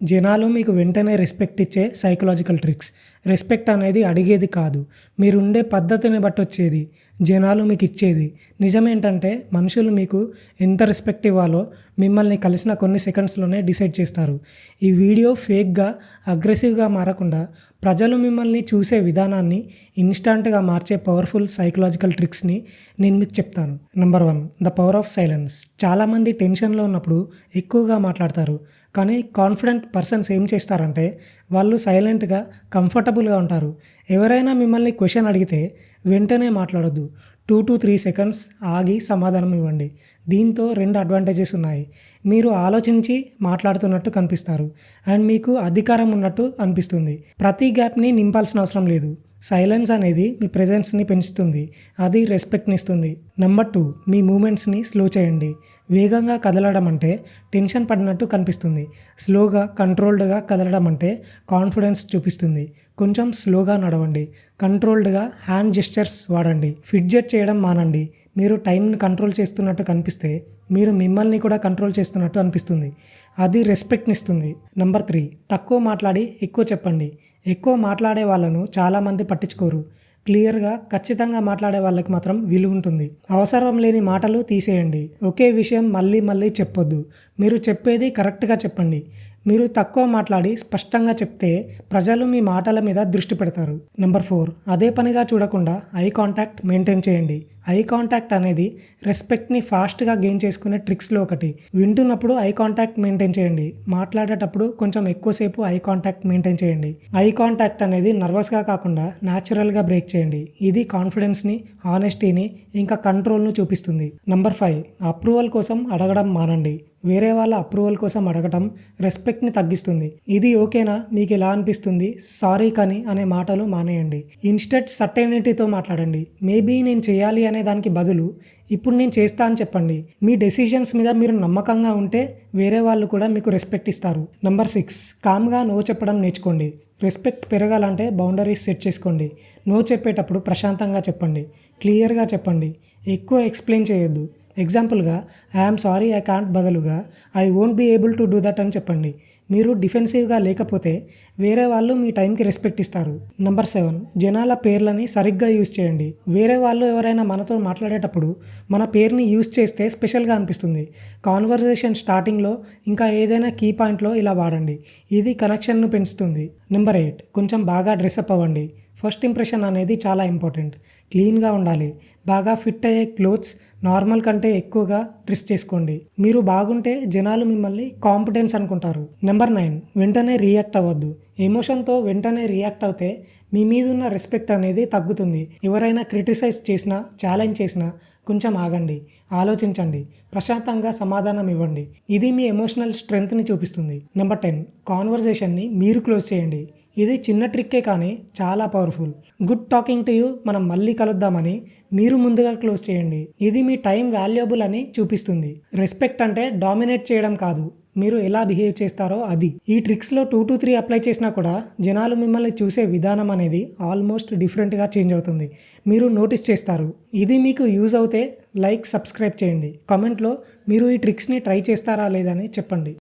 జనాలు మీకు వెంటనే రెస్పెక్ట్ ఇచ్చే సైకలాజికల్ ట్రిక్స్. రెస్పెక్ట్ అనేది అడిగేది కాదు, మీరుండే పద్ధతిని బట్టి వచ్చేది. జనాలు మీకు ఇచ్చేది. నిజమేంటంటే మనుషులు మీకు ఎంత రెస్పెక్ట్ ఇవ్వాలో మిమ్మల్ని కలిసిన కొన్ని సెకండ్స్లోనే డిసైడ్ చేస్తారు. ఈ వీడియో ఫేక్గా, అగ్రెసివ్గా మారకుండా ప్రజలు మిమ్మల్ని చూసే విధానాన్ని ఇన్స్టాంట్గా మార్చే పవర్ఫుల్ సైకలాజికల్ ట్రిక్స్ని నేను మీకు చెప్తాను. Number 1, the power of silence. చాలామంది టెన్షన్లో ఉన్నప్పుడు ఎక్కువగా మాట్లాడతారు, కానీ కాన్ఫిడెంట్ పర్సన్స్ ఏం చేస్తారంటే వాళ్ళు సైలెంట్గా, కంఫర్టబుల్గా ఉంటారు. ఎవరైనా మిమ్మల్ని క్వశ్చన్ అడిగితే వెంటనే మాట్లాడొద్దు. 2 to 3 సెకండ్స్ ఆగి సమాధానం ఇవ్వండి. దీంతో 2 అడ్వాంటేజెస్ ఉన్నాయి. మీరు ఆలోచించి మాట్లాడుతున్నట్టు కనిపిస్తారు అండ్ మీకు అధికారం ఉన్నట్టు అనిపిస్తుంది. ప్రతి గ్యాప్ని నింపాల్సిన అవసరం లేదు. సైలెన్స్ అనేది మీ ప్రెజెన్స్ని పెంచుతుంది, అది రెస్పెక్ట్ని ఇస్తుంది. నెంబర్ 2, మీ మూమెంట్స్ని స్లో చేయండి. వేగంగా కదలడం అంటే టెన్షన్ పడినట్టు కనిపిస్తుంది. స్లోగా, కంట్రోల్డ్గా కదలడం అంటే కాన్ఫిడెన్స్ చూపిస్తుంది. కొంచెం స్లోగా నడవండి. కంట్రోల్డ్గా హ్యాండ్ జెస్చర్స్ వాడండి. ఫిడ్జెట్ చేయడం మానండి. మీరు టైంని కంట్రోల్ చేస్తున్నట్టు కనిపిస్తే మీరు మిమ్మల్ని కూడా కంట్రోల్ చేస్తున్నట్టు అనిపిస్తుంది, అది రెస్పెక్ట్ని ఇస్తుంది. నెంబర్ 3, తక్కువ మాట్లాడి ఎక్కువ చెప్పండి. ఎక్కువ మాట్లాడే వాళ్ళను చాలామంది పట్టించుకోరు. క్లియర్గా, ఖచ్చితంగా మాట్లాడే వాళ్ళకి మాత్రం విలువ ఉంటుంది. అవసరం లేని మాటలు తీసేయండి. ఒకే విషయం మళ్ళీ మళ్ళీ చెప్పొద్దు. మీరు చెప్పేది కరెక్ట్గా చెప్పండి. మీరు తక్కువ మాట్లాడి స్పష్టంగా చెప్తే ప్రజలు మీ మాటల మీద దృష్టి పెడతారు. నెంబర్ 4, అదే పనిగా చూడకుండా ఐ కాంటాక్ట్ మెయింటైన్ చేయండి. ఐ కాంటాక్ట్ అనేది రెస్పెక్ట్ని ఫాస్ట్గా గెయిన్ చేసుకునే ట్రిక్స్లో ఒకటి. వింటున్నప్పుడు ఐ కాంటాక్ట్ మెయింటైన్ చేయండి. మాట్లాడేటప్పుడు కొంచెం ఎక్కువసేపు ఐ కాంటాక్ట్ మెయింటైన్ చేయండి. ఐ కాంటాక్ట్ అనేది నర్వస్గా కాకుండా న్యాచురల్గా బ్రేక్ చేయండి. ఇది కాన్ఫిడెన్స్ని, ఆనెస్టీని, ఇంకా కంట్రోల్ను చూపిస్తుంది. నెంబర్ 5, అప్రూవల్ కోసం అడగడం మానండి. వేరే వాళ్ళ అప్రూవల్ కోసం అడగటం రెస్పెక్ట్ని తగ్గిస్తుంది. ఇది ఓకేనా, మీకు ఎలా అనిపిస్తుంది, సారీ కానీ అనే మాటలు మానేయండి. ఇన్స్టెడ్ సర్టెనిటీతో మాట్లాడండి. మేబీ నేను చేయాలి అనే దానికి బదులు ఇప్పుడు నేను చేస్తా అని చెప్పండి. మీ డెసిషన్స్ మీద మీరు నమ్మకంగా ఉంటే వేరే వాళ్ళు కూడా మీకు రెస్పెక్ట్ ఇస్తారు. నెంబర్ 6, కామ్గా నో చెప్పడం నేర్చుకోండి. రెస్పెక్ట్ పెరగాలంటే బౌండరీస్ సెట్ చేసుకోండి. నో చెప్పేటప్పుడు ప్రశాంతంగా చెప్పండి, క్లియర్గా చెప్పండి. ఎక్కువ ఎక్స్ప్లెయిన్ చేయొద్దు. ఎగ్జాంపుల్గా ఐఎమ్ సారీ ఐ కాంట్ బదులుగా I won't be able to do that అని చెప్పండి. మీరు డిఫెన్సివ్గా లేకపోతే వేరే వాళ్ళు మీ టైంకి రెస్పెక్ట్ ఇస్తారు. నెంబర్ 7, జనాల పేర్లని సరిగ్గా యూజ్ చేయండి. వేరే వాళ్ళు ఎవరైనా మనతో మాట్లాడేటప్పుడు మన పేరుని యూజ్ చేస్తే స్పెషల్గా అనిపిస్తుంది. కాన్వర్జేషన్ స్టార్టింగ్లో ఇంకా ఏదైనా కీ పాయింట్లో ఇలా వాడండి. ఇది కనెక్షన్ను పెంచుతుంది. నెంబర్ 8, కొంచెం బాగా డ్రెస్అప్ అవ్వండి. ఫస్ట్ ఇంప్రెషన్ అనేది చాలా ఇంపార్టెంట్. క్లీన్గా ఉండాలి. బాగా ఫిట్ అయ్యే క్లోత్స్, నార్మల్ కంటే ఎక్కువగా డ్రెస్ చేసుకోండి. మీరు బాగుంటే జనాలు మిమ్మల్ని కాంపిటెన్స్ అనుకుంటారు. నెంబర్ 9, వెంటనే రియాక్ట్ అవ్వద్దు. ఎమోషన్తో వెంటనే రియాక్ట్ అవుతే మీ మీద ఉన్న రెస్పెక్ట్ అనేది తగ్గుతుంది. ఎవరైనా క్రిటిసైజ్ చేసినా, ఛాలెంజ్ చేసినా కొంచెం ఆగండి, ఆలోచించండి, ప్రశాంతంగా సమాధానం ఇవ్వండి. ఇది మీ ఎమోషనల్ స్ట్రెంగ్త్ని చూపిస్తుంది. నెంబర్ 10, కాన్వర్జేషన్ని మీరు క్లోజ్ చేయండి. ఇది చిన్న ట్రిక్కే కానీ చాలా powerful. Good talking to you, మనం మళ్ళీ కలుద్దామని మీరు ముందుగా క్లోజ్ చేయండి. ఇది మీ టైం వాల్యుయబుల్ అని చూపిస్తుంది. రెస్పెక్ట్ అంటే డామినేట్ చేయడం కాదు, మీరు ఎలా బిహేవ్ చేస్తారో అది. ఈ ట్రిక్స్లో 2 to 3 అప్లై చేసినా కూడా జనాలు మిమ్మల్ని చూసే విధానం అనేది ఆల్మోస్ట్ డిఫరెంట్గా చేంజ్ అవుతుంది. మీరు నోటీస్ చేస్తారు. ఇది మీకు యూజ్ అవుతే లైక్, సబ్స్క్రైబ్ చేయండి. కామెంట్లో మీరు ఈ ట్రిక్స్ని ట్రై చేస్తారా లేదా అని చెప్పండి.